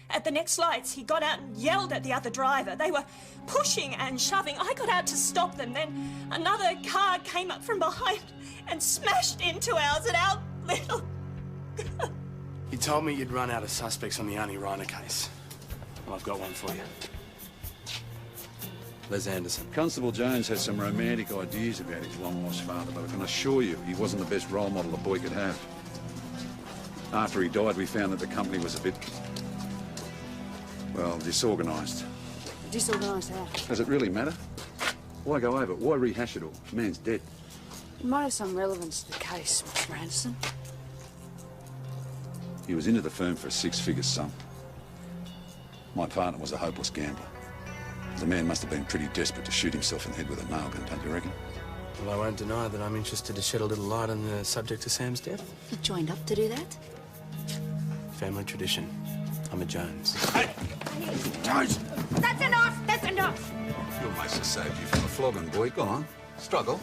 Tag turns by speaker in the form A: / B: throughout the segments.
A: At the next lights, he got out and yelled at the other driver. They were pushing and shoving. I got out to stop them. Then another car came up from behind and smashed into ours and our little...
B: You told me you'd run out of suspects on the Arnie Reiner case. Well, I've got one for you. Les Anderson.
C: Constable Jones has some romantic ideas about his long-lost father, but I can assure you he wasn't the best role model a boy could have. After he died, we found that the company was a bit, well, disorganised.
D: Disorganised how?
C: Does it really matter? Why go over it? Why rehash it all? The man's dead.
D: It might have some relevance to the case, Mr. Anderson.
C: He was into the firm for a six-figure sum. My partner was a hopeless gambler. The man must have been pretty desperate to shoot himself in the head with a nail gun, don't you reckon?
B: Well, I won't deny that I'm interested to shed a little light on the subject of Sam's death.
D: You joined up to do that?
B: Family tradition. I'm a Jones.
C: Hey! Jones!
D: That's enough! That's enough!
C: Your mates have saved you from a flogging, boy. Go on. Struggle.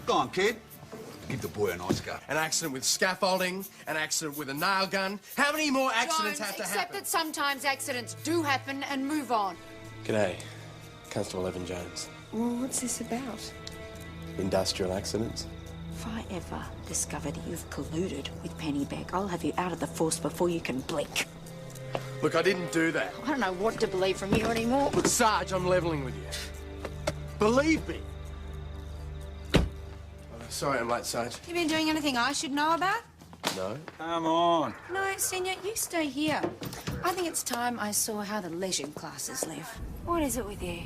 C: Go on, kid. Give the boy a nice go.
B: An accident with scaffolding, an accident with a nail gun. How many more accidents
D: Jones,
B: have to
D: accept
B: happen?
D: that sometimes accidents do happen and move on.
B: G'day. Constable Evan Jones.
E: Well, what's this about?
B: Industrial accidents?
F: If I ever discovered you've colluded with Pennyback, I'll have you out of the force before you can blink.
B: Look, I didn't do that.
D: I don't know what to believe from you anymore.
B: Look, Sarge, I'm levelling with you. Believe me. Sorry I'm late, Sarge.
D: You been doing anything I should know about?
B: No.
C: Come on.
D: No, Senior, you stay here. I think it's time I saw how the leisure classes live. What is it with you?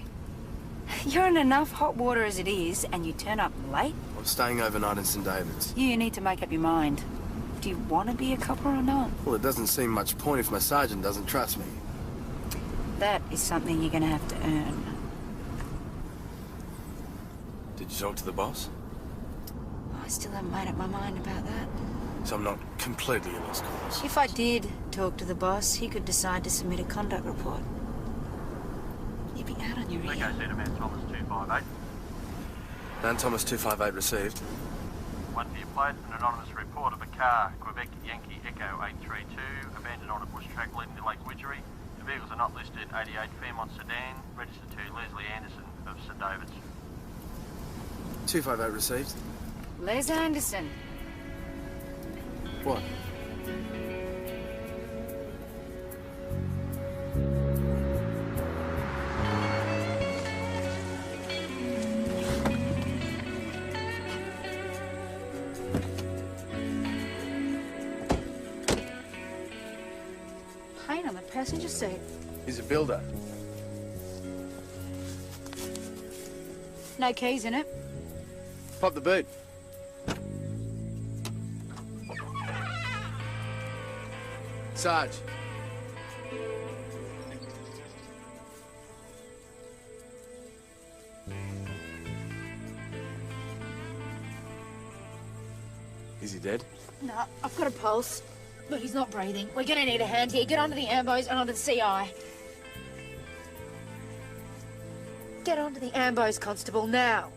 D: You're in enough hot water as it is, and you turn up late?
B: I'm staying overnight in St David's.
D: You need to make up your mind. Do you want to be a copper or not?
B: Well, it doesn't seem much point if my sergeant doesn't trust me.
D: That is something you're going to have to earn.
B: Did you talk to the boss?
D: I still haven't made up my mind about that.
B: So I'm not completely a lost cause.
D: If I did talk to the boss, he could decide to submit a conduct report. You'd be out on your ear.
G: Okay, Man Thomas 258.
B: Man Thomas 258 received.
G: One for your plate, an anonymous report of a car, Quebec Yankee Echo 832, abandoned on a bush track leading to Lake Widgery. The vehicles are not listed. 88 Fairmont sedan, registered to Leslie Anderson of St David's.
B: 258 received.
D: Les Anderson.
B: What?
D: Paint on the passenger seat.
B: He's a builder.
D: No keys in it.
B: Pop the boot. Sarge. Is he dead?
D: No, I've got a pulse, but he's not breathing. We're gonna need a hand here. Get onto the ambos and onto the CI. Get onto the ambos, Constable, now.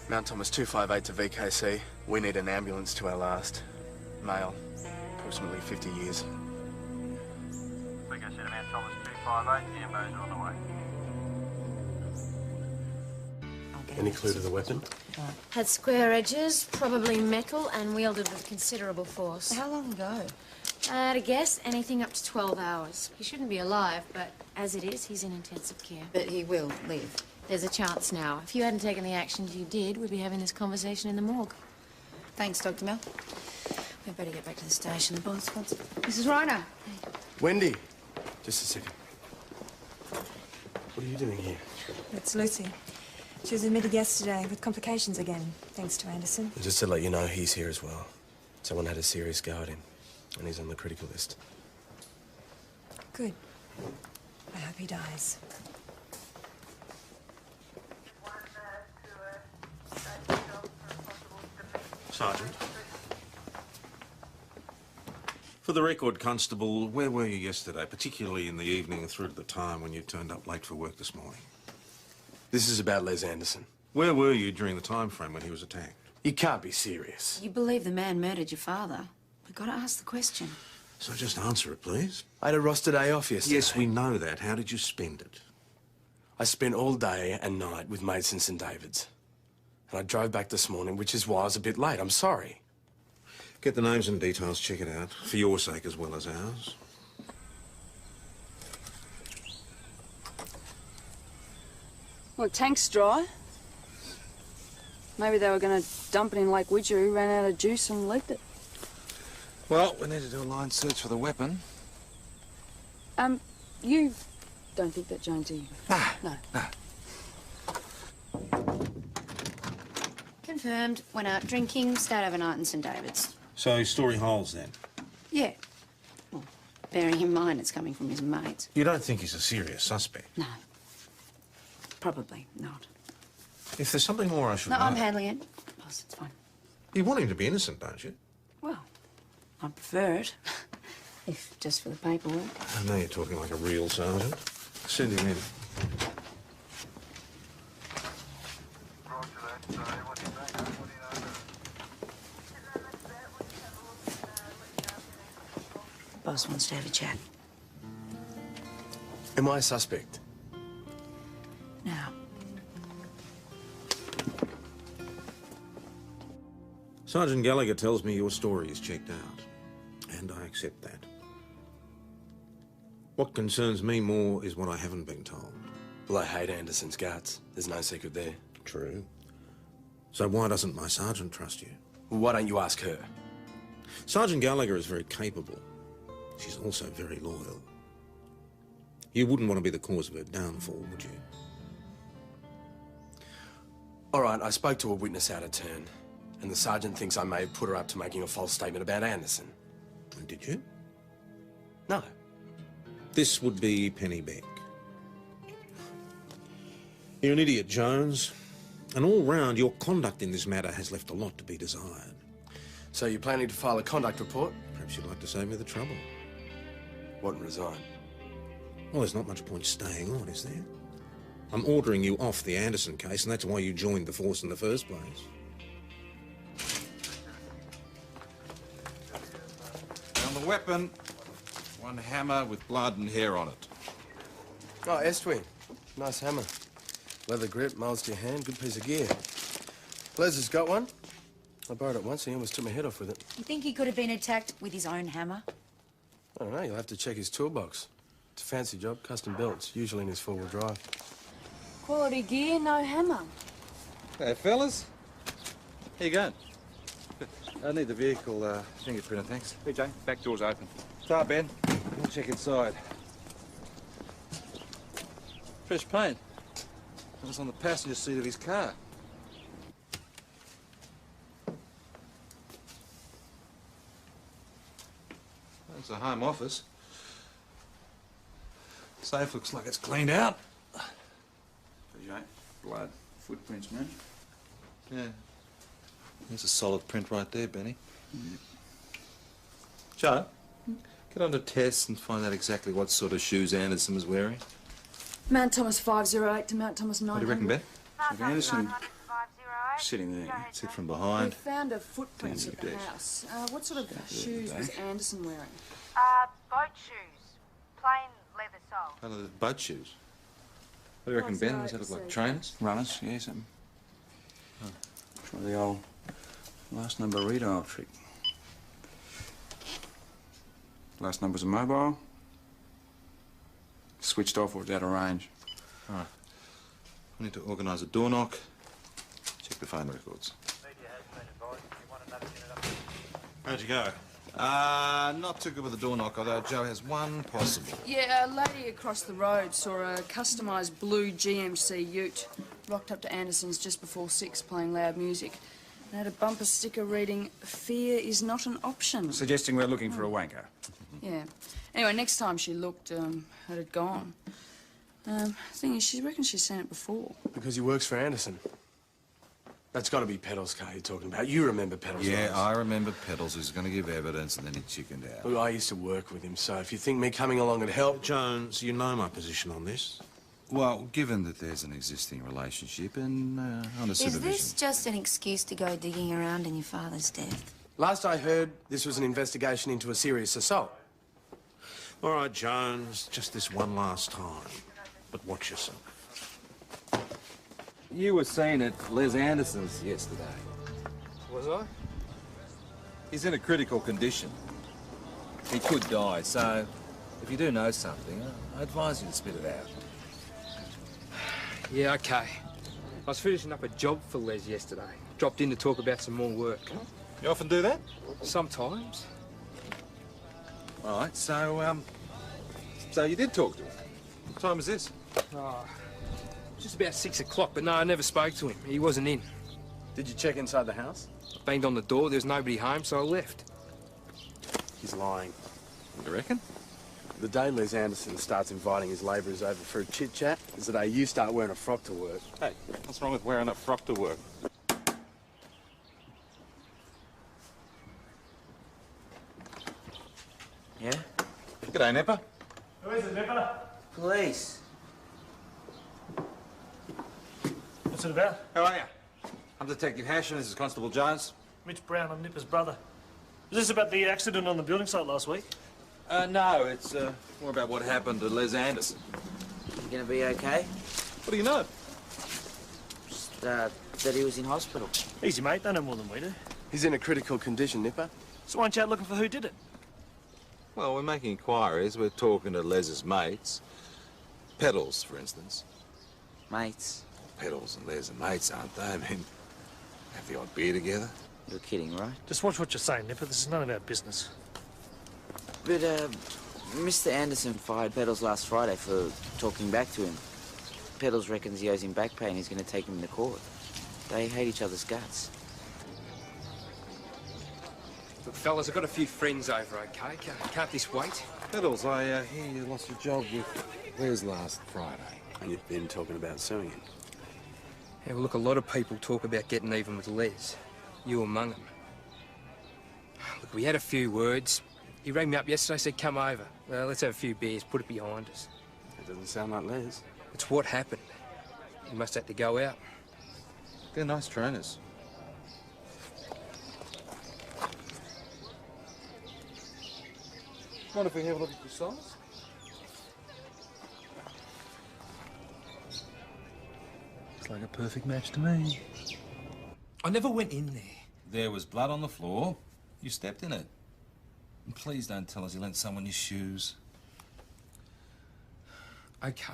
B: Mount Thomas 258 to VKC. We need an ambulance to our last. Male. Approximately 50 years.
G: Okay, Man Thomas 258, the ambos are on the way.
B: Any clue to the weapon?
H: Had square edges, probably metal, and wielded with considerable force.
D: How long ago?
H: At a guess, anything up to 12 hours. He shouldn't be alive, but as it is, he's in intensive care.
D: But he will live.
H: There's a chance now. If you hadn't taken the actions you did, we'd be having this conversation in the morgue.
D: Thanks, Dr. Mel. We'd better get back to the station. The boss wants... Mrs. Reiner.
B: Wendy. Just a second. What are you doing here?
A: It's Lucy. She was admitted yesterday with complications again, thanks to Anderson.
B: Just to let you know, he's here as well. Someone had a serious go at him, and he's on the critical list.
A: Good. I hope he dies.
I: Sergeant. For the record, Constable, where were you yesterday, particularly in the evening through to the time when you turned up late for work this morning?
B: This is about Les Anderson.
I: Where were you during the time frame when he was attacked?
E: You can't be serious.
D: You believe the man murdered your father. We've got to ask the question.
I: So just answer it, please.
E: I had a roster day off yesterday.
I: Yes, we know that. How did you spend it?
E: I spent all day and night with mates in St David's. And I drove back this morning, which is why I was a bit late. I'm sorry.
I: Get the names and details, check it out. For your sake as well as ours.
J: Well, the tank's dry. Maybe they were going to dump it in Lake Widgery, ran out of juice and left it.
C: Well, we need to do a line search for the weapon.
J: You don't think that, Jones, do you? No.
D: Confirmed. Went out drinking, stayed overnight in St David's.
I: So, story holds then?
D: Yeah. Well, bearing in mind it's coming from his mates.
I: You don't think he's a serious suspect?
D: No. Probably not.
I: If there's something more I should
D: No,
I: know...
D: I'm handling it. Boss, it's fine.
I: You want him to be innocent, don't you?
D: Well, I prefer it. If just for the paperwork.
I: I know you're talking like a real sergeant. Send him in.
D: Boss wants to have a chat.
E: Am I a suspect?
D: No.
I: Sergeant Gallagher tells me your story is checked out, and I accept that. What concerns me more is what I haven't been told.
E: Well, I hate Anderson's guts. There's no secret there.
I: True. So why doesn't my sergeant trust you?
E: Well, why don't you ask her?
I: Sergeant Gallagher is very capable. She's also very loyal. You wouldn't want to be the cause of her downfall, would you?
E: All right, I spoke to a witness out of turn, and the sergeant thinks I may have put her up to making a false statement about Anderson.
I: And did you?
E: No.
I: This would be Penny Beck. You're an idiot, Jones. And all round, your conduct in this matter has left a lot to be desired.
E: So you're planning to file a conduct report?
I: Perhaps you'd like to save me the trouble.
E: What, and resign?
I: Well, there's not much point staying on, is there? I'm ordering you off the Anderson case, and that's why you joined the force in the first place.
C: Found the weapon. One hammer with blood and hair on it.
E: Oh, S08. Nice hammer. Leather grip, molds to your hand, good piece of gear. Les has got one. I borrowed it once and he almost took my head off with it.
D: You think he could have been attacked with his own hammer?
E: I don't know, you'll have to check his toolbox. It's a fancy job, custom built. It's usually in his four-wheel drive.
J: Quality gear, no hammer.
C: Hey, fellas. How you going? I need the vehicle fingerprinter, thanks.
K: Hey, Jane, back door's open.
C: Start, Ben. We'll check inside. Fresh paint. That was on the passenger seat of his car. That's a home office. Safe looks like it's cleaned out.
K: Hey, Jane, blood, footprints, man.
C: Yeah. There's a solid print right there, Benny. Joe, get on to Tess and find out exactly what sort of shoes Anderson was wearing.
J: Mount Thomas 508 to Mount Thomas 900.
C: What do you reckon, Ben?
K: So Anderson sitting there.
C: Sit from
J: We
C: behind.
J: found a footprint
K: Down
J: at
K: the
J: the
K: desk.
J: house. What sort of shoes was Anderson wearing?
L: Boat shoes. Plain leather sole.
C: What are the boat shoes? What do you reckon, Ben? Does that look like trainers?
K: Runners, yeah, something. Try the old last number redial trick. Last number's a mobile. Switched off or it's out of range.
C: All right. We need to organise a door knock. Check the phone records.
I: How'd you go?
C: Not too good with the door knock, although Joe has one possible.
J: Yeah, a lady across the road saw a customised blue GMC ute rocked up to Anderson's just before 6 playing loud music. And had a bumper sticker reading, "Fear is not an option."
K: Suggesting we're looking for a wanker.
J: Yeah. Anyway, next time she looked, it had gone. Thing is, she reckons she's seen it before.
E: Because he works for Anderson. That's got to be Peddle's car you're talking about. You remember Peddle's
C: Yeah,
E: noise.
C: I remember Pedals who's going to give evidence and then he chickened out.
E: Well, I used to work with him, so if you think me coming along would help...
I: Jones, you know my position on this.
C: Well, given that there's an existing relationship and under supervision...
D: Is this just an excuse to go digging around in your father's death?
E: Last I heard, this was an investigation into a serious assault.
I: All right, Jones, just this one last time. But watch yourself.
K: You were seen at Les Anderson's yesterday.
E: Was I?
K: He's in a critical condition. He could die, so if you do know something, I advise you to spit it out.
M: Yeah, okay. I was finishing up a job for Les yesterday. Dropped in to talk about some more work.
K: You often do that?
M: Sometimes.
K: All right, so you did talk to him. What time is this?
M: Oh, just about 6 o'clock, but no, I never spoke to him. He wasn't in.
E: Did you check inside the house?
M: I banged on the door, there was nobody home, so I left.
E: He's lying.
K: You reckon?
E: The day Les Anderson starts inviting his labourers over for a chit-chat is the day you start wearing a frock to work.
K: Hey, what's wrong with wearing a frock to work?
N: Yeah?
K: G'day, Nipper.
N: Who is it, Nipper? Police.
O: What's it about?
K: How are you? I'm Detective Hash and this is Constable Jones.
O: Mitch Brown, I'm Nipper's brother. Is this about the accident on the building site last week?
K: No, it's more about what happened to Les Anderson.
N: You gonna be okay?
K: What do you know?
N: Just, that he was in hospital.
O: Easy, mate. They know more than we do.
E: He's in a critical condition, Nipper.
O: So aren't you out looking for who did it?
K: Well, we're making inquiries. We're talking to Les's mates. Pedals, for instance.
N: Mates?
K: Pedals and Les are mates, aren't they? I mean, have the odd beer together.
N: You're kidding, right?
O: Just watch what you're saying, Nipper. This is none of our business.
N: But, Mr. Anderson fired Pedals last Friday for talking back to him. Pedals reckons he owes him back pay and he's going to take him to court. They hate each other's guts.
M: Look, fellas, I've got a few friends over, okay? Can't this wait?
C: Pedals, I hear you lost your job with Les last Friday.
E: And you've been talking about suing him.
M: Yeah, well, look, a lot of people talk about getting even with Les. You among them. Look, we had a few words. He rang me up yesterday, said, come over. Well, let's have a few beers, put it behind us.
E: It doesn't sound like Les.
M: It's what happened. He must have to go out.
K: They're nice trainers. Mind if we have a look at your size?
O: Looks like a perfect match to me.
M: I never went in there.
P: There was blood on the floor. You stepped in it. And please don't tell us you lent someone your shoes.
M: Okay.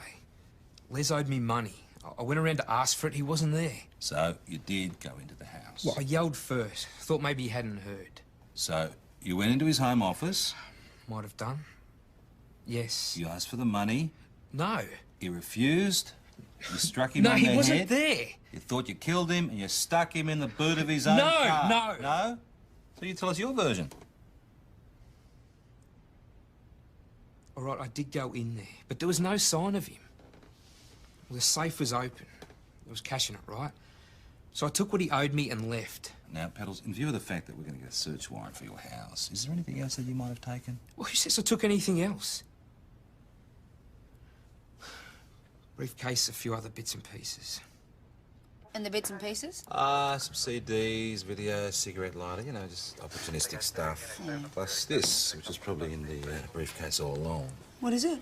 M: Les owed me money. I went around to ask for it. He wasn't there.
P: So you did go into the house.
M: Well, I yelled first. Thought maybe he hadn't heard.
P: So you went into his home office.
M: Might have done. Yes.
P: You asked for the money.
M: No.
P: He refused. You struck him
M: No,
P: on the
M: he
P: head.
M: wasn't there.
P: You thought you killed him and you stuck him in the boot of his own car.
M: No.
P: No? So you tell us your version.
M: All right, I did go in there, but there was no sign of him. Well, the safe was open. There was cash in it, right? So I took what he owed me and left.
P: Now, Pedals, in view of the fact that we're going to get a search warrant for your house, is there anything else that you might have taken?
M: Well, who says I took anything else? Briefcase, a few other bits and pieces.
D: And the bits and pieces?
P: Some CDs, video, cigarette lighter, you know, just opportunistic stuff.
D: Yeah.
P: Plus this, which is probably in the briefcase all along.
D: What is it?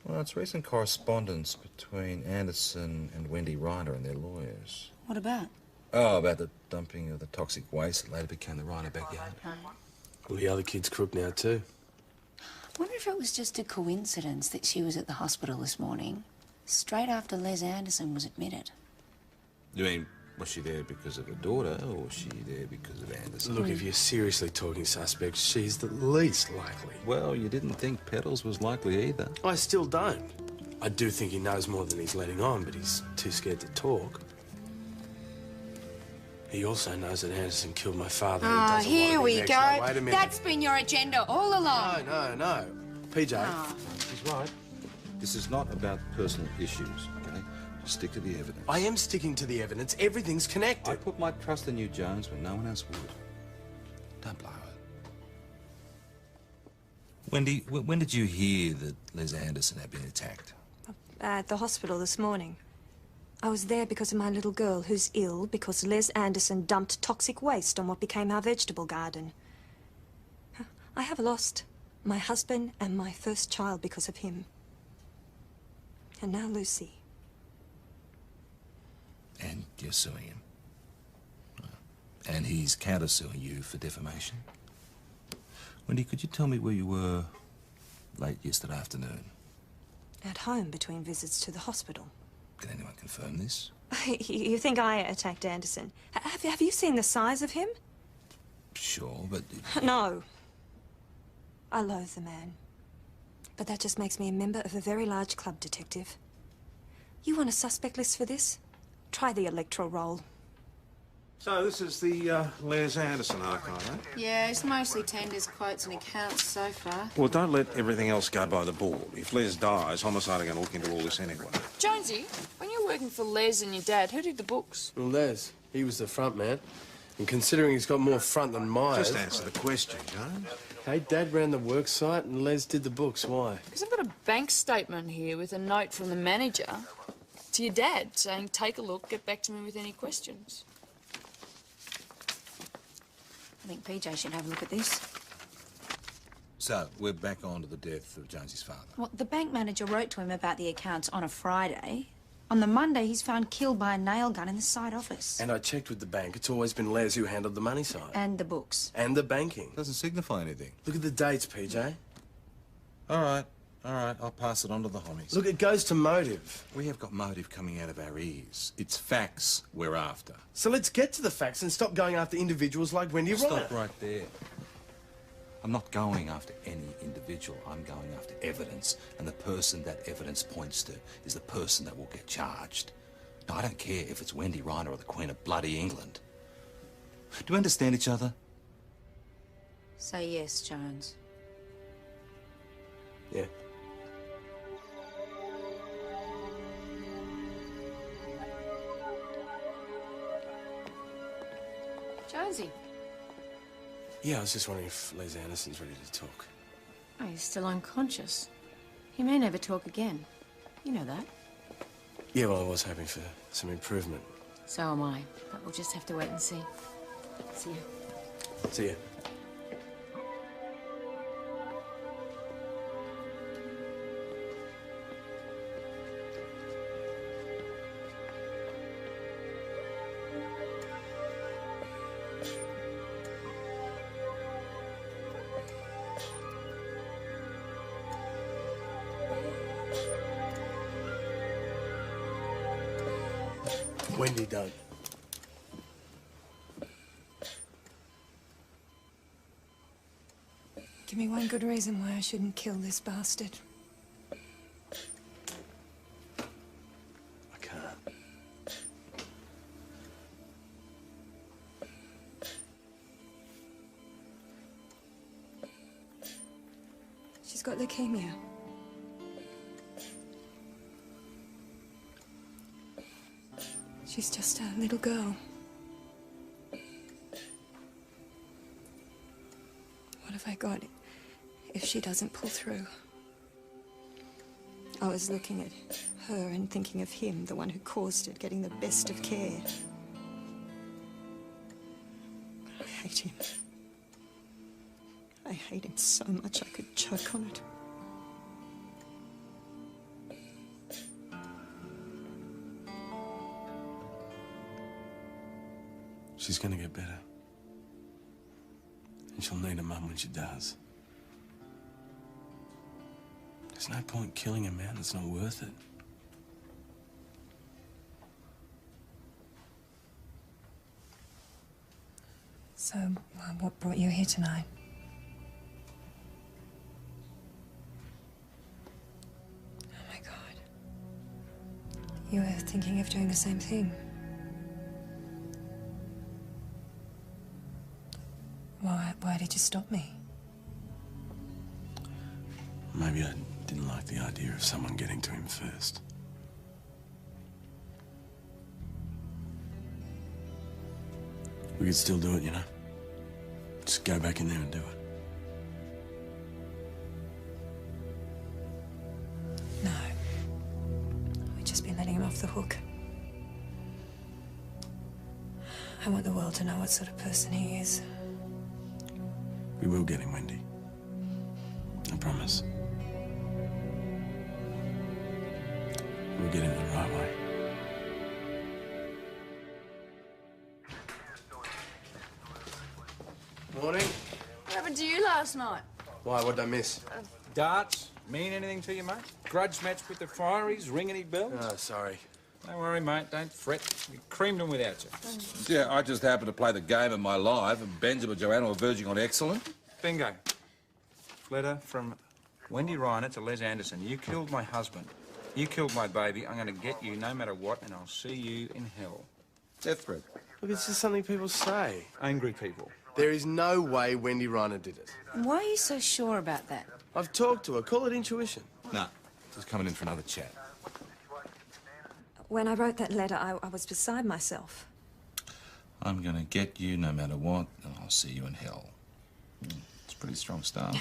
P: Well, it's recent correspondence between Anderson and Wendy Reiner and their lawyers.
D: What about?
P: Oh, about the dumping of the toxic waste that later became the Reiner backyard.
E: Well, the other kid's crook now, too.
D: I wonder if it was just a coincidence that she was at the hospital this morning, straight after Les Anderson was admitted.
P: You mean, was she there because of her daughter, or was she there because of Anderson?
E: Look, if you're seriously talking suspects, she's the least likely.
P: Well, you didn't think Pedals was likely either.
E: I still don't. I do think he knows more than he's letting on, but he's too scared to talk. He also knows that Anderson killed my father. and he
D: Oh,
E: doesn't
D: here
E: want to be
D: we
E: next.
D: go.
E: Now, wait a minute.
D: That's been your agenda all along.
E: No. PJ.
D: Oh.
C: She's right. This is not about personal issues, okay? Just stick to the evidence.
E: I am sticking to the evidence. Everything's connected.
C: I put my trust in you, Jones, when no one else would. Don't blow it.
P: Wendy, when did you hear that Les Anderson had been attacked?
A: At the hospital this morning. I was there because of my little girl who's ill because Les Anderson dumped toxic waste on what became our vegetable garden. I have lost my husband and my first child because of him. And now Lucy.
P: And you're suing him. And he's countersuing you for defamation. Wendy, could you tell me where you were late yesterday afternoon?
A: At home between visits to the hospital.
P: Can anyone confirm this?
A: You think I attacked Anderson? Have you seen the size of him?
P: Sure, but...
A: No. I loathe the man. But that just makes me a member of a very large club, Detective. You want a suspect list for this? Try the electoral roll.
I: So this is the Les Anderson archive, eh?
D: Yeah, it's mostly tenders, quotes and accounts so far.
I: Well, don't let everything else go by the board. If Les dies, Homicide are going to look into all this anyway.
J: Jonesy, when you were working for Les and your dad, who did the books?
E: Well, Les, he was the front man. And considering he's got more front than Myers...
I: Just answer the question, Jones.
E: Hey, Dad ran the work site and Les did the books. Why?
J: Because I've got a bank statement here with a note from the manager to your dad saying, take a look, get back to me with any questions.
D: I think PJ should have a look at this.
P: So, we're back on to the death of Jonesy's father.
D: Well, the bank manager wrote to him about the accounts on a Friday. On the Monday, he's found killed by a nail gun in the side office.
E: And I checked with the bank. It's always been Les who handled the money side.
D: And the books.
E: And the banking.
P: Doesn't signify anything.
E: Look at the dates, PJ.
P: All right, I'll pass it on to the homies.
E: Look, it goes to motive.
P: We have got motive coming out of our ears. It's facts we're after.
E: So let's get to the facts and stop going after individuals like Wendy Ryan.
P: Stop right there. I'm not going after any individual. I'm going after evidence, and the person that evidence points to is the person that will get charged. Now, I don't care if it's Wendy Ryan or the Queen of bloody England. Do we understand each other?
D: Say yes, Jones.
E: Yeah.
H: Jonesy.
E: Yeah, I was just wondering if Les Anderson's ready to talk.
H: Oh, he's still unconscious. He may never talk again. You know that.
E: Yeah, well, I was hoping for some improvement.
H: So am I. But we'll just have to wait and see. See you.
E: See ya. Wendy, don't.
A: Give me one good reason why I shouldn't kill this bastard.
E: I can't.
A: She's got leukemia. She's just a little girl. What have I got if she doesn't pull through? I was looking at her and thinking of him, the one who caused it, getting the best of care. I hate him. I hate him so much I could choke on it.
E: She's gonna get better. And she'll need a mum when she does. There's no point killing a man that's not worth it.
A: So, what brought you here tonight? Oh my God. You were thinking of doing the same thing. Why did you stop me?
E: Maybe I didn't like the idea of someone getting to him first. We could still do it, you know? Just go back in there and do it.
A: No. I want the world to know what sort of person he is.
E: We will get him, Wendy. I promise. We'll get him the right way. Morning.
J: What happened to you last night?
E: Why, what did I miss?
Q: Darts mean anything to you, mate? Grudge match with the Fireys, ring any bells?
E: Oh, sorry.
Q: Don't worry, mate, don't fret. We creamed them without you.
C: Yeah, I just happened to play the game of my life, and Benjamin and Joanna were verging on excellent.
Q: Bingo. Letter from Wendy Reiner to Les Anderson. You killed my husband. You killed my baby. I'm going to get you no matter what, and I'll see you in hell.
C: Death threat.
E: Look, it's just something people say.
Q: Angry people.
E: There is no way Wendy Reiner did it.
D: Why are you so sure about that?
E: I've talked to her. Call it intuition.
P: Nah, just coming in for another chat.
A: When I wrote that letter, I was beside myself.
P: I'm gonna get you no matter what, and I'll see you in hell. It's pretty strong stuff.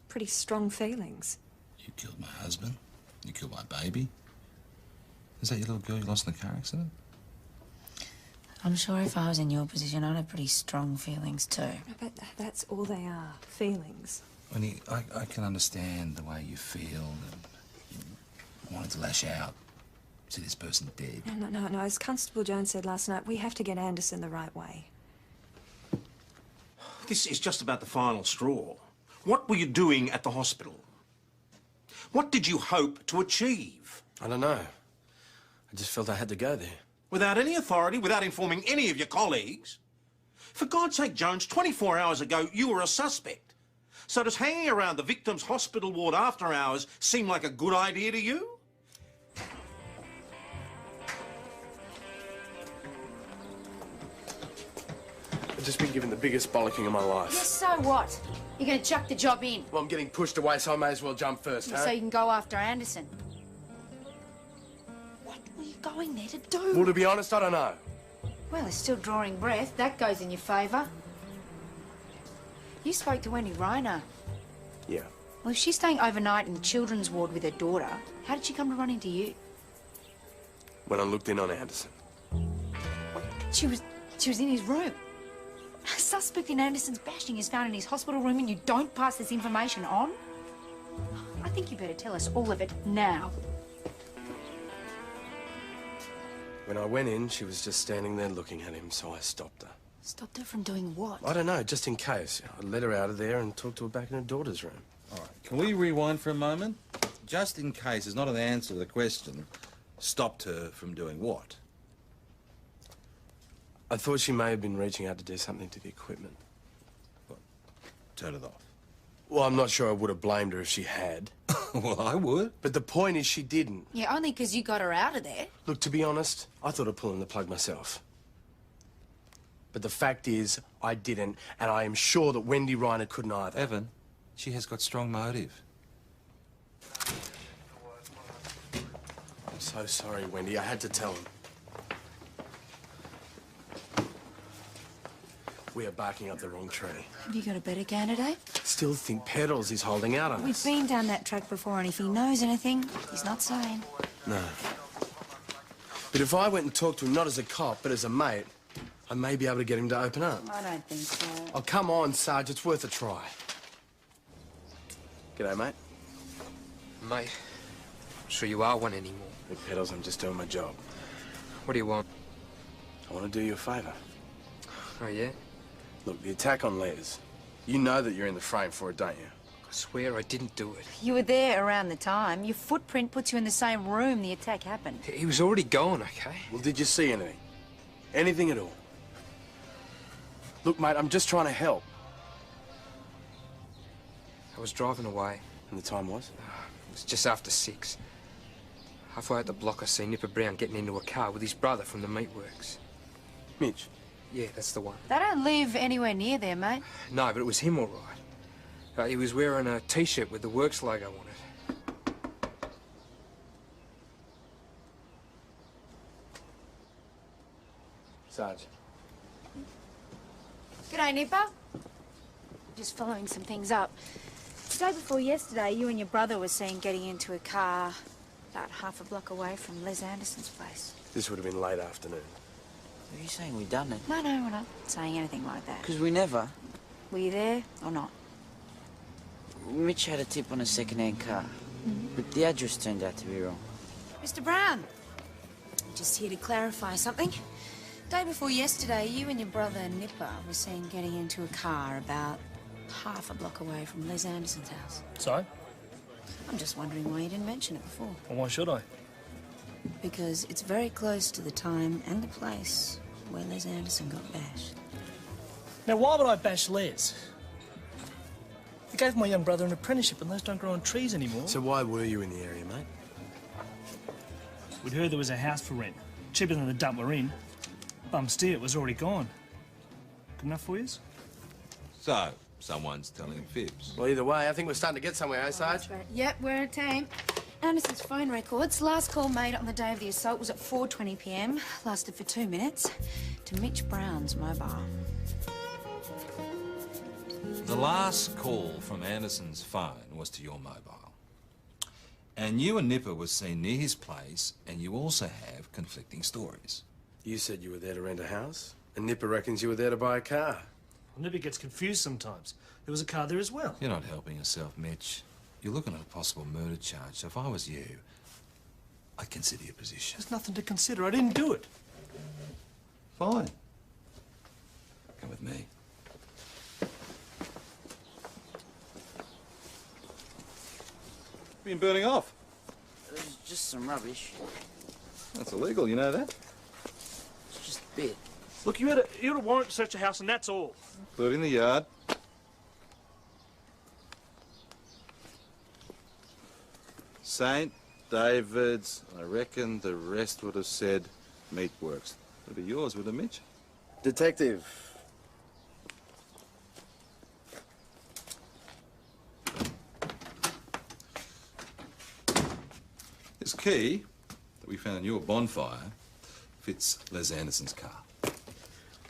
A: Pretty strong feelings.
P: You killed my husband. You killed my baby. Is that your little girl you lost in the car accident?
D: I'm sure if I was in your position, I'd have pretty strong feelings too.
A: But that's all they are, feelings.
P: Winnie, I can understand the way you feel and you wanted to lash out. See this person dead.
A: No. As Constable Jones said last night, we have to get Anderson the right way.
I: This is just about the final straw. What were you doing at the hospital? What did you hope to achieve?
E: I don't know. I just felt I had to go there.
I: Without any authority, without informing any of your colleagues? For God's sake, Jones, 24 hours ago, you were a suspect. So does hanging around the victim's hospital ward after hours seem like a good idea to you?
E: I've just been given the biggest bollocking of my life.
D: Yes, so what? You're going to chuck the job in.
E: Well, I'm getting pushed away, so I may as well jump first, huh?
D: So you can go after Anderson. What were you going there to do?
E: Well, to be honest, I don't know.
D: Well, he's still drawing breath. That goes in your favour. You spoke to Wendy Reiner.
E: Yeah.
D: Well, if she's staying overnight in the children's ward with her daughter, how did she come to run into you?
E: When I looked in on Anderson.
D: She was in his room. A suspect in Anderson's bashing is found in his hospital room and you don't pass this information on? I think you better tell us all of it now.
E: When I went in, she was just standing there looking at him, so I stopped her.
D: Stopped her from doing what?
E: I don't know, just in case. I let her out of there and talked to her back in her daughter's room.
C: All right, can we rewind for a moment? Just in case is not an answer to the question. Stopped her from doing what?
E: I thought she may have been reaching out to do something to the equipment.
C: What? Turn it off.
E: Well, I'm not sure I would have blamed her if she had.
C: Well, I would.
E: But the point is she didn't.
D: Yeah, only because you got her out of there.
E: Look, to be honest, I thought of pulling the plug myself. But the fact is, I didn't, and I am sure that Wendy Reiner couldn't either.
P: Evan, she has got strong motive.
E: I'm so sorry, Wendy. I had to tell him. We are barking up the wrong tree.
D: Have you got a better candidate?
E: Still think Pedals is holding out on
D: We've
E: us.
D: been down that track before, and if he knows anything, he's not saying.
E: No. But if I went and talked to him not as a cop, but as a mate, I may be able to get him to open up.
D: I don't think so.
E: Oh, come on, Sarge. It's worth a try. G'day, mate.
M: Mate, I'm sure you are one anymore.
E: Look, Pedals, I'm just doing my job.
M: What do you want?
E: I want to do you a favour.
M: Oh, yeah?
E: Look, the attack on Les. You know that you're in the frame for it, don't you?
M: I swear I didn't do it.
D: You were there around the time. Your footprint puts you in the same room the attack happened.
M: He was already gone, okay?
E: Well, did you see anything? Anything at all? Look, mate, I'm just trying to help.
M: I was driving away.
E: And the time was?
M: It was just after 6. Halfway out the block, I see Nipper Brown getting into a car with his brother from the meatworks.
E: Mitch?
M: Yeah, that's the one.
D: They don't live anywhere near there, mate.
M: No, but it was him all right. He was wearing a T-shirt with the Works logo on it.
E: Sarge.
D: G'day, Nipper. Just following some things up. The day before yesterday, you and your brother were seen getting into a car about half a block away from Les Anderson's place.
E: This would have been late afternoon.
N: Are you saying we done it?
F: No, we're not saying anything like that.
N: Because we never.
F: Were you there or not?
N: Mitch had a tip on a second-hand car, but the address turned out to be wrong.
H: Mr. Brown, just here to clarify something. Day before yesterday, you and your brother Nipper were seen getting into a car about half a block away from Les Anderson's house.
O: So?
H: I'm just wondering why you didn't mention it before.
O: Well, why should I?
H: Because it's very close to the time and the place where Les Anderson got bashed.
O: Now, why would I bash Les? I gave my young brother an apprenticeship, and those don't grow on trees anymore.
E: So why were you in the area, mate?
O: We'd heard there was a house for rent, cheaper than the dump we're in. Bum steer, it was already gone. Good enough for yous?
P: So, someone's telling fibs.
E: Well, either way, I think we're starting to get somewhere, eh, Sarge?
H: Yep, we're a team. Anderson's phone records. Last call made on the day of the assault was at 4:20 p.m. Lasted for 2 minutes. To Mitch Brown's mobile.
P: The last call from Anderson's phone was to your mobile. And you and Nipper were seen near his place, and you also have conflicting stories.
E: You said you were there to rent a house, and Nipper reckons you were there to buy a car.
O: Well, Nipper gets confused sometimes. There was a car there as well.
P: You're not helping yourself, Mitch. You're looking at a possible murder charge, so if I was you, I'd consider your position.
O: There's nothing to consider. I didn't do it.
P: Fine. Come with me. Been burning off?
N: It was just some rubbish.
P: That's illegal, you know that?
N: It's just a bit.
O: Look, you had a warrant to search a house, and that's all.
P: Including the yard. St. David's. I reckon the rest would have said Meatworks. Would be yours, would it, Mitch?
E: Detective.
P: This key that we found in your bonfire fits Les Anderson's car.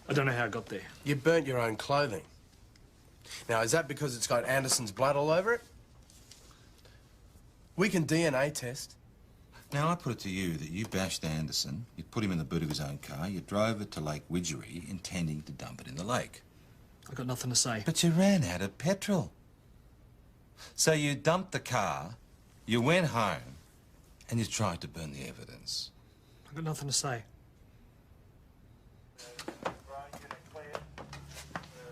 O: I don't know how it got there.
E: You burnt your own clothing. Now, is that because it's got Anderson's blood all over it? We can DNA test.
P: Now, I put it to you that you bashed Anderson, you put him in the boot of his own car, you drove it to Lake Widgery, intending to dump it in the lake.
O: I've got nothing to say.
P: But you ran out of petrol. So you dumped the car, you went home, and you tried to burn the evidence.
O: I've got nothing to say.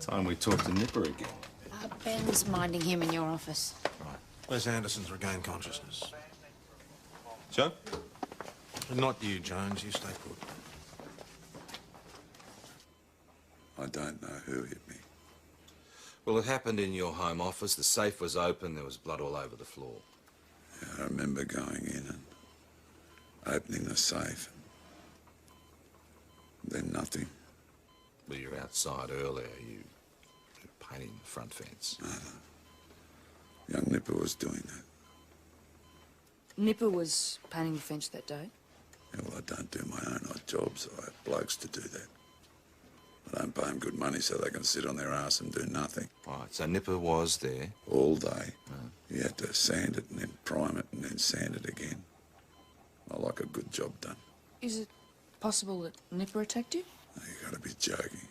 P: Time we talk to Nipper again.
H: Ben's minding him in your office.
I: Right. Les Anderson's regained consciousness.
P: Joe?
I: Not you, Jones. You stay put.
C: I don't know who hit me.
P: Well, it happened in your home office. The safe was open. There was blood all over the floor.
C: Yeah, I remember going in and opening the safe. And then nothing.
P: Well, you were outside earlier. You were painting the front fence.
C: Young Nipper was doing that.
J: Nipper was painting the fence that day.
C: Yeah, well, I don't do my own odd jobs. I have blokes to do that. I don't pay them good money so they can sit on their ass and do nothing.
P: Right, so Nipper was there.
C: All day. You had to sand it and then prime it and then sand it again. I like a good job done.
J: Is it possible that Nipper attacked you?
C: Oh, you gotta be joking.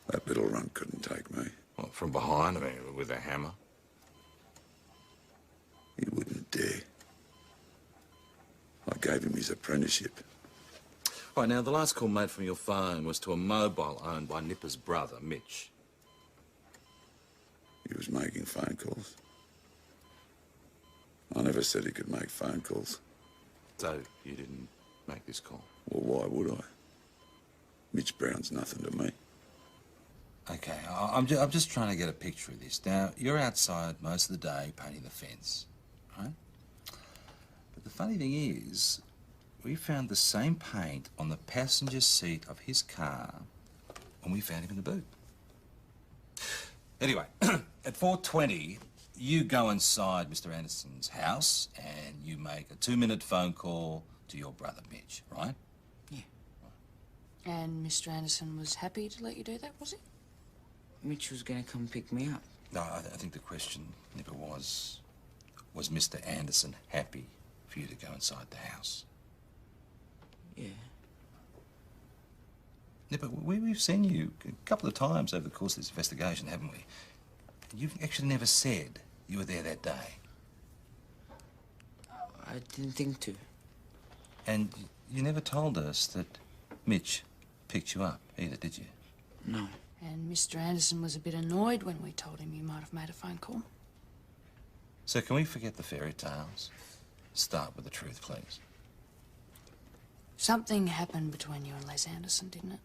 C: That little runt couldn't take me.
P: Well, from behind, I mean, with a hammer.
C: He wouldn't dare. I gave him his apprenticeship.
P: Right, now, the last call made from your phone was to a mobile owned by Nipper's brother, Mitch.
C: He was making phone calls. I never said he could make phone calls.
P: So, you didn't make this call?
C: Well, why would I? Mitch Brown's nothing to me.
P: Okay, I'm just trying to get a picture of this. Now, you're outside most of the day painting the fence, right? But the funny thing is, we found the same paint on the passenger seat of his car when we found him in the boot. Anyway, at 4:20, you go inside Mr. Anderson's house and you make a 2-minute phone call to your brother Mitch, right?
J: And Mr. Anderson was happy to let you do that, was he?
N: Mitch was going to come pick me up.
P: No, I think the question, Nipper, was Mr. Anderson happy for you to go inside the house?
N: Yeah.
P: Yeah, but we've seen you a couple of times over the course of this investigation, haven't we? You've actually never said you were there that day.
N: I didn't think to.
P: And you never told us that Mitch picked you up either, did you?
N: No.
J: And Mr. Anderson was a bit annoyed when we told him you might have made a phone call.
P: So can we forget the fairy tales? Start with the truth, please.
J: Something happened between you and Les Anderson, didn't it?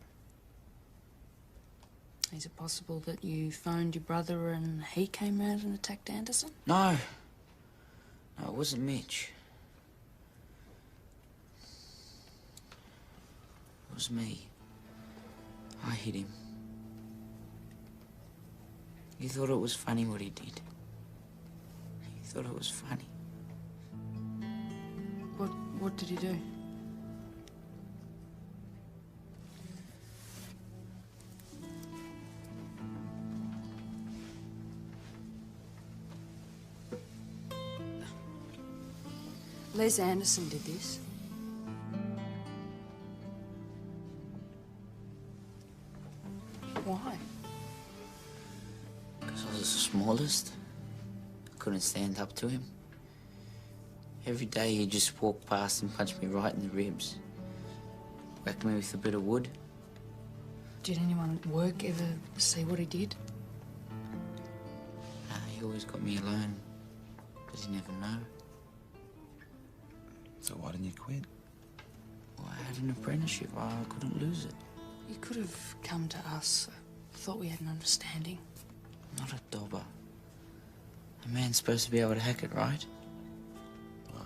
J: Is it possible that you phoned your brother and he came round and attacked Anderson?
N: No. No, it wasn't Mitch. It was me. I hit him. He thought it was funny what he did. He thought it was funny.
J: What did he do? Les Anderson did this. Why?
N: Because I was the smallest. I couldn't stand up to him. Every day he'd just walk past and punch me right in the ribs. Whack me with a bit of wood.
J: Did anyone at work ever see what he did?
N: Nah, he always got me alone. Because he never know.
P: So why didn't you quit?
N: Well, I had an apprenticeship. I couldn't lose it.
J: You could have come to us. Thought we had an understanding.
N: Not a dobber. A man's supposed to be able to hack it, right?
P: Right.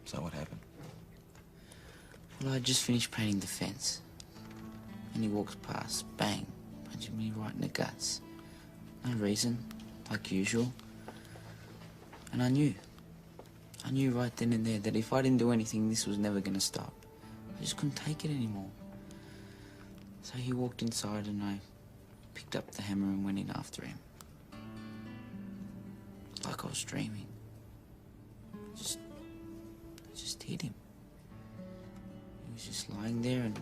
P: So what happened?
N: Well, I just finished painting the fence. And he walks past, bang, punching me right in the guts. No reason, like usual. And I knew. I knew right then and there that if I didn't do anything, this was never going to stop. I just couldn't take it anymore. So he walked inside and I picked up the hammer and went in after him. Like I was dreaming. I just hit him. He was just lying there and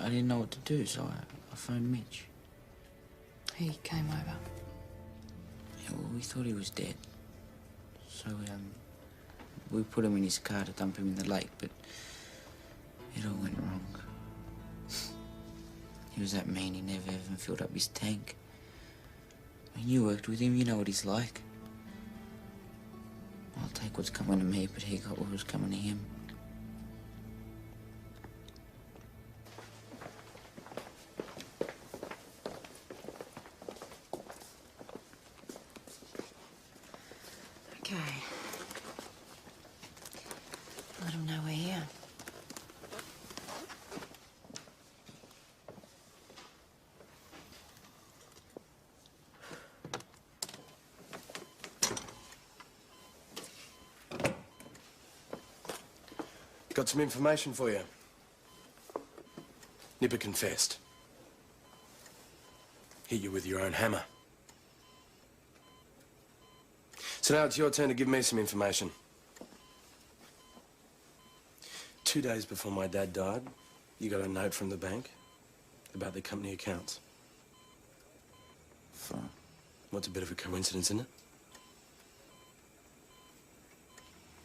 N: I didn't know what to do, so I phoned Mitch.
J: He came over.
N: Yeah, well, we thought he was dead. So, we put him in his car to dump him in the lake, but it all went wrong. He was that mean, he never even filled up his tank. I mean, you worked with him, you know what he's like. I'll take what's coming to me, but he got what was coming to him.
H: Okay. Let him know we're here.
E: Got some information for you. Nipper confessed. Hit you with your own hammer. So now it's your turn to give me some information. 2 days before my dad died, you got a note from the bank about the company accounts.
R: Fine.
E: What's a bit of a coincidence, isn't it?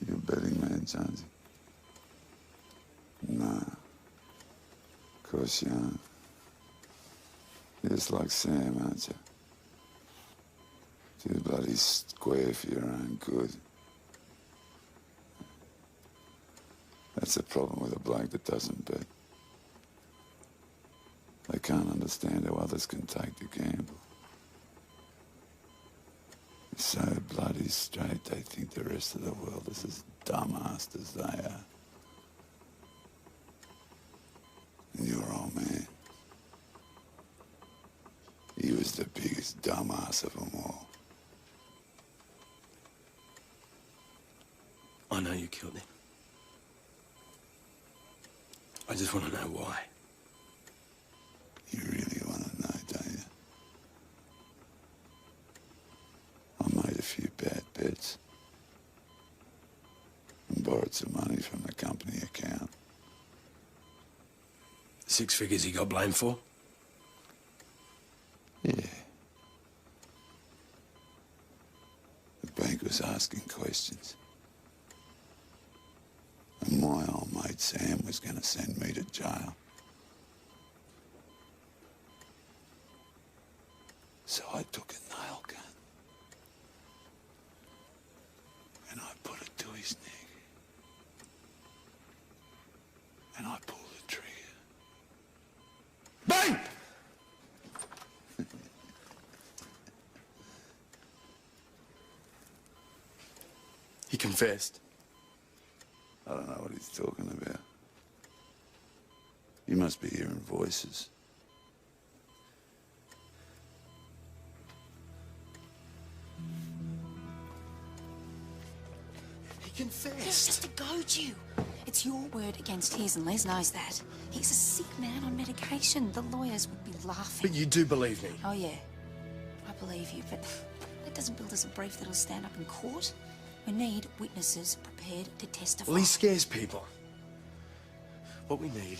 R: You're a betting man, Jonesy. Nah. Of course you aren't. You're just like Sam, aren't you? Too bloody square for your own good. That's the problem with a bloke that doesn't bet. They can't understand how others can take the gamble. They're so bloody straight, they think the rest of the world is as dumb-assed as they are. And your old man, he was the biggest dumbass of them all.
E: I know you killed him. I just want to know why.
R: You really want to know, don't you? I made a few bad bets and borrowed some money from the company account.
E: 6 figures he got blamed for?
R: Yeah. The bank was asking questions. And my old mate Sam was going to send me to jail. So I took a nail gun. And I put it to his neck. And I pulled the trigger. Bang!
E: He confessed.
R: I don't know what he's talking about. He must be hearing voices.
E: He confessed.
H: It's just to goad you. It's your word against his, and Les knows that. He's a sick man on medication. The lawyers would be laughing.
E: But you do believe me?
H: Oh, yeah. I believe you, but that doesn't build us a brief that'll stand up in court. We need witnesses prepared to testify.
E: Well, he scares people. What we need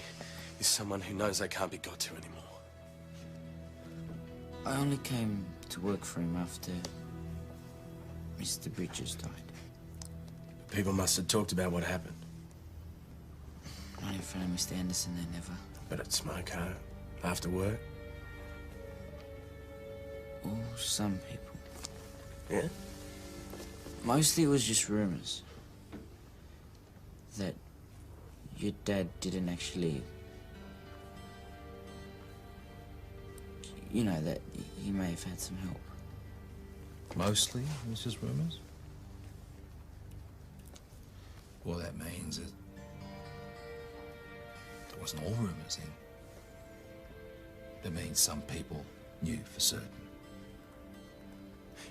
E: is someone who knows they can't be got to anymore.
N: I only came to work for him after Mr. Bridges died.
E: People must have talked about what happened.
N: Not in front of Mr. Anderson, they never.
E: But at Smoko, after work?
N: Oh, some people.
E: Yeah?
N: Mostly it was just rumors. That your dad didn't actually... You know, that he may have had some help.
K: Mostly, it was just rumours? Well, that means that there wasn't all rumours then. That means some people knew for certain.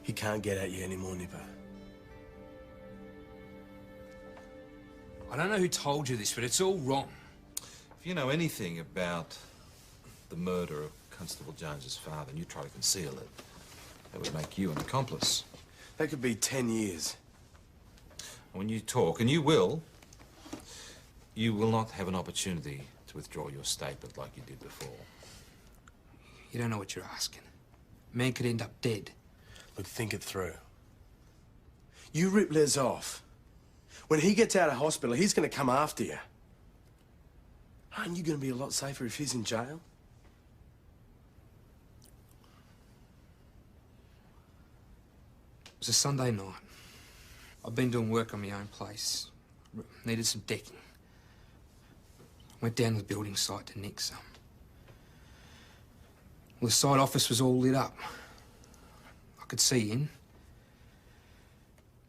E: He can't get at you anymore, Nipper.
M: I don't know who told you this, but it's all wrong.
P: If you know anything about the murder of Constable Jones's father and you try to conceal it, that would make you an accomplice.
E: That could be 10 years.
P: When you talk, and you will not have an opportunity to withdraw your statement like you did before.
M: You don't know what you're asking. A man could end up dead.
E: Look, think it through. You rip Les off. When he gets out of hospital, he's going to come after you. Aren't you going to be a lot safer if he's in jail?
M: It was a Sunday night. I've been doing work on my own place. Needed some decking. Went down to the building site to nick some. Well, the site office was all lit up. I could see in.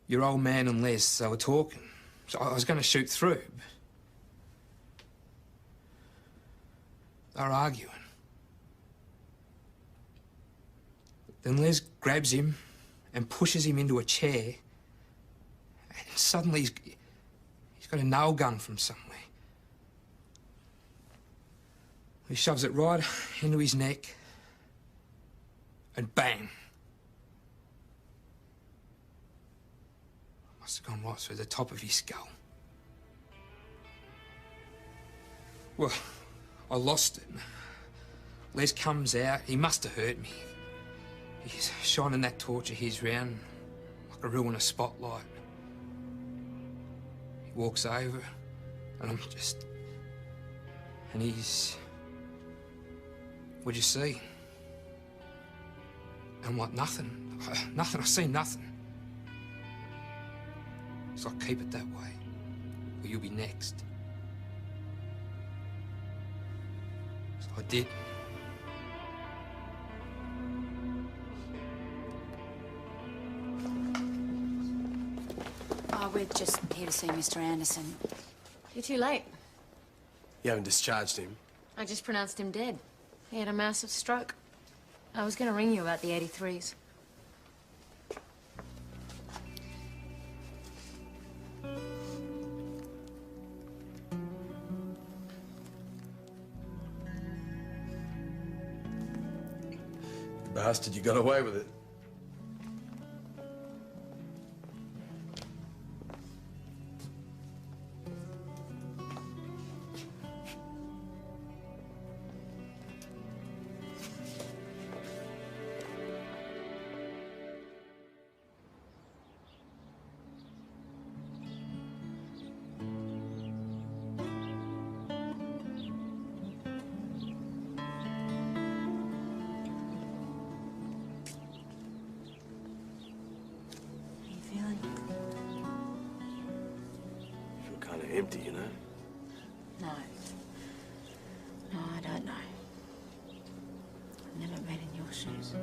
M: Your old man and Les, they were talking. So I was going to shoot through. They were arguing. Then Les grabs him and pushes him into a chair. And suddenly he's got a nail gun from somewhere. He shoves it right into his neck. And bang. Must have gone right through the top of his skull. Well, I lost it. Les comes out. He must have hurt me. He's shining that torch of his round like a reel in a spotlight. He walks over, and I'm just... And he's... What'd you see? And I'm like, nothing. Nothing. I seen nothing. So I keep it that way, or you'll be next. So I did.
H: Oh, we're just here to see Mr. Anderson.
S: You're too late.
E: You haven't discharged him.
S: I just pronounced him dead. He had a massive stroke. I was going to ring you about the 83s.
E: Bastard, you got away with it. empty, you know?
F: No. No, I don't know. I've never been in your shoes.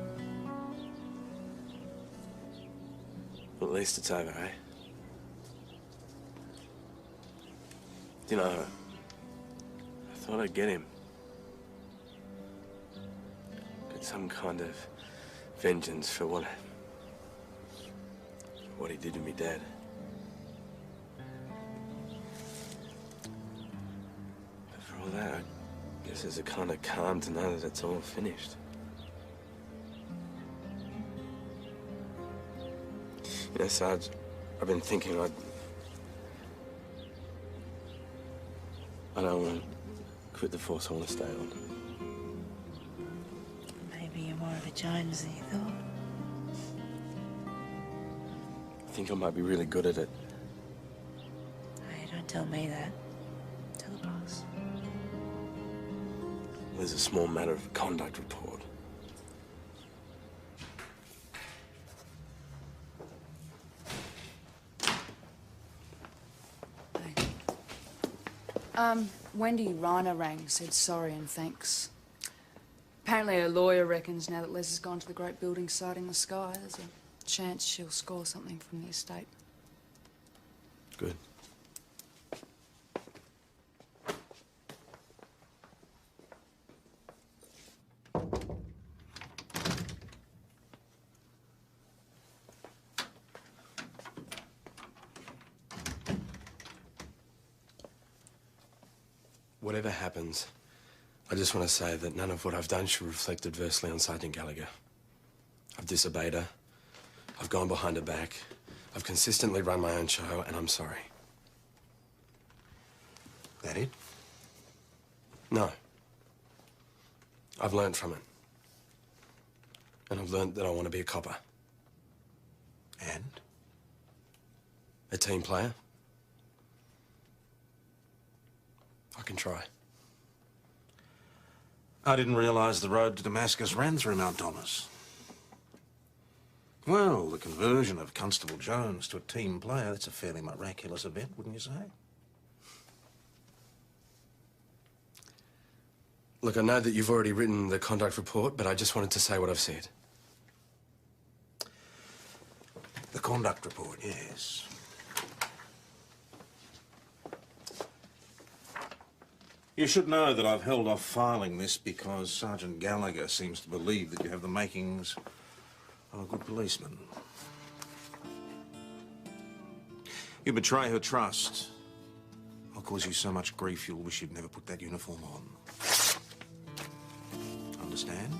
E: Well, at least it's over, eh? You know, I thought I'd get him. Get some kind of vengeance for what he did to me dad. But for all that, I guess there's a kind of calm to know that it's all finished. You know, Sarge, I've been thinking I don't want to quit the force. I want to stay on.
F: Maybe you're more of a Jones than you thought.
E: I think I might be really good at it.
F: Hey, don't tell me that. Tell the boss.
E: There's a small matter of conduct report.
J: Wendy Reiner rang, said sorry and thanks. Apparently her lawyer reckons now that Les has gone to the great building site in the sky, there's a chance she'll score something from the estate.
E: Good. Whatever happens, I just want to say that none of what I've done should reflect adversely on Sergeant Gallagher. I've disobeyed her. I've gone behind her back. I've consistently run my own show, and I'm sorry.
I: That it?
E: No. I've learned from it. And I've learned that I want to be a copper.
I: And?
E: A team player. I can try.
I: I didn't realise the road to Damascus ran through Mount Thomas. Well, the conversion of Constable Jones to a team player, that's a fairly miraculous event, wouldn't you say?
E: Look, I know that you've already written the conduct report, but I just wanted to say what I've said.
I: The conduct report, yes. You should know that I've held off filing this because Sergeant Gallagher seems to believe that you have the makings of a good policeman. You betray her trust. I'll cause you so much grief you'll wish you'd never put that uniform on. Understand?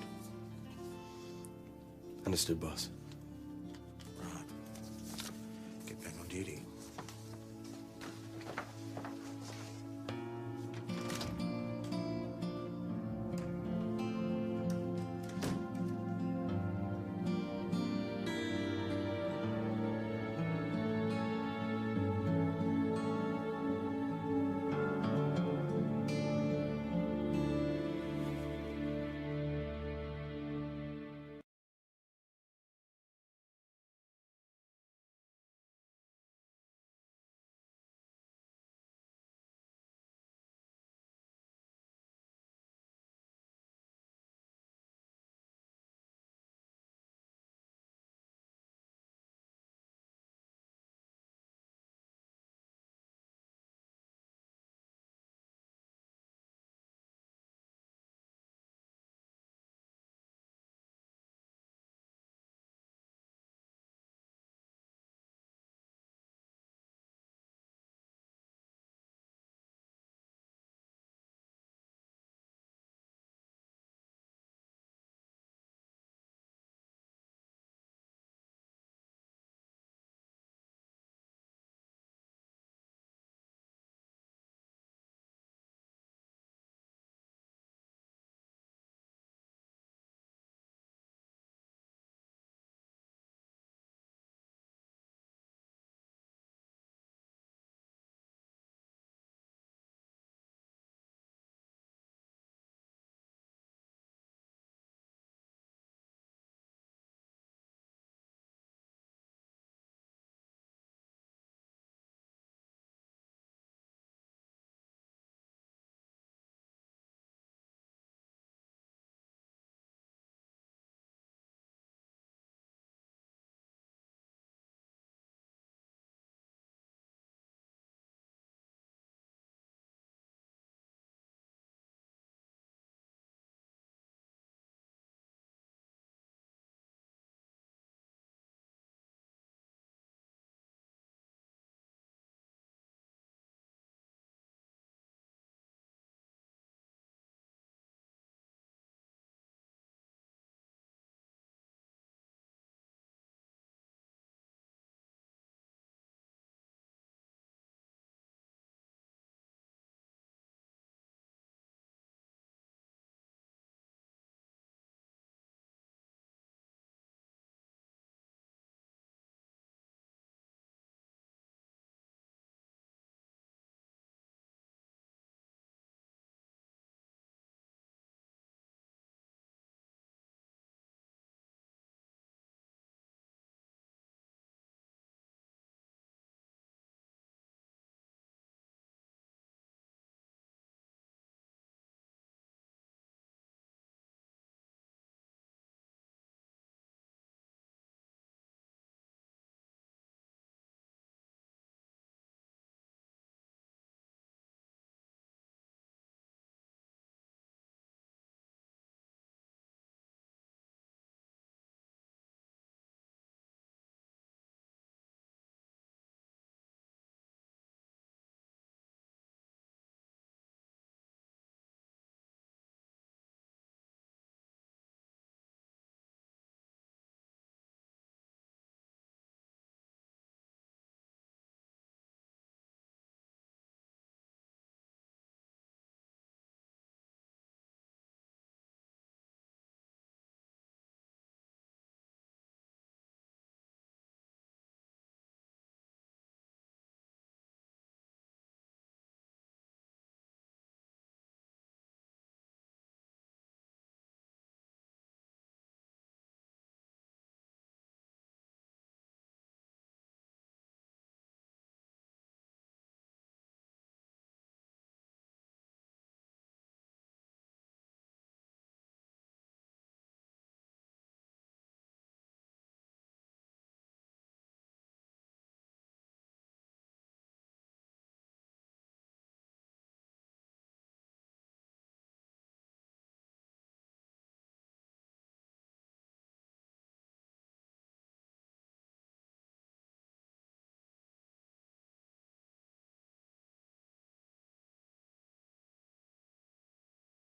E: Understood, boss.
I: Right. Get back on duty.